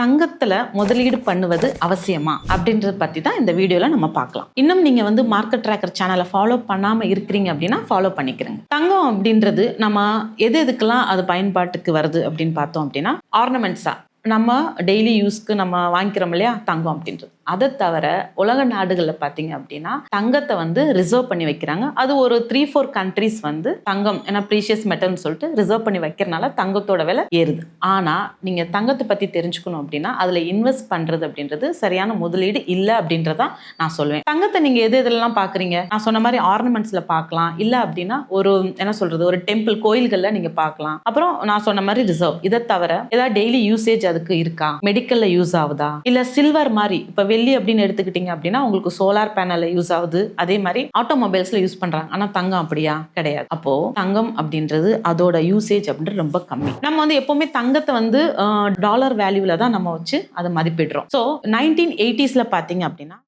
தங்கத்துல முதலீடு பண்ணுவது அவசியமா அப்படின்றத பத்தி தான் இந்த வீடியோல நம்ம பார்க்கலாம். இன்னும் நீங்க மார்க்கெட் ட்ராக்கர் சேனலை ஃபாலோ பண்ணாம இருக்கிறீங்க அப்படின்னா ஃபாலோ பண்ணிக்கிறங்க. தங்கம் அப்படின்றது நம்ம எதுக்கெல்லாம் அது பயன்பாட்டுக்கு வருது அப்படின்னு பார்த்தோம் அப்படின்னா, ஆர்னமெண்ட்ஸா நம்ம டெய்லி யூஸ்க்கு நம்ம வாங்கிக்கிறோம் இல்லையா தங்கம் அப்படின்றது. அதை தவிர உலக நாடுகளில் பார்த்தீங்க அப்படின்னா தங்கத்தை ரிசர்வ் பண்ணி வைக்கிறாங்க. அது ஒரு 3-4 கண்ட்ரிஸ் தங்கம் ஏன்னா ப்ரீஷியஸ் மெட்டல்னு சொல்லிட்டு ரிசர்வ் பண்ணி வைக்கிறனால தங்கத்தோட விலை ஏறுது. ஆனால் நீங்கள் தங்கத்தை பற்றி தெரிஞ்சுக்கணும் அப்படின்னா அதில் இன்வெஸ்ட் பண்ணுறது அப்படின்றது சரியான முதலீடு இல்லை அப்படின்றதான் நான் சொல்லுவேன். தங்கத்தை நீங்கள் எதெல்லாம் பார்க்குறீங்க, நான் சொன்ன மாதிரி ஆர்னமெண்ட்ஸில் பார்க்கலாம். இல்லை அப்படின்னா ஒரு ஒரு டெம்பிள் கோயில்களில் நீங்கள் பார்க்கலாம். அப்புறம் நான் சொன்ன மாதிரி ரிசர்வ். இதை தவிர ஏதாவது டெய்லி யூசேஜ் அதுக்கு இருக்கா, மெடிக்கல்ல யூஸ் ஆகுதா, இல்ல சில்வர் மாதிரி இப்ப வெள்ளி அப்படின்னு எடுத்துக்கிட்டீங்க அப்படின்னா உங்களுக்கு சோலார் பேனல்ல யூஸ் ஆகுது. அதே மாதிரி ஆட்டோமொபைல்ஸ்ல யூஸ் பண்றாங்க. ஆனா தங்கம் அப்படியா கிடையாது. அப்போ தங்கம் அப்படின்றது அதோட யூசேஜ் அப்படின்றது ரொம்ப கம்மி. நம்ம எப்பவுமே தங்கத்தை டாலர் வேல்யூல தான் நம்ம வச்சு அதை மதிப்பிடுறோம். ஸோ 1980s பாத்தீங்க அப்படின்னா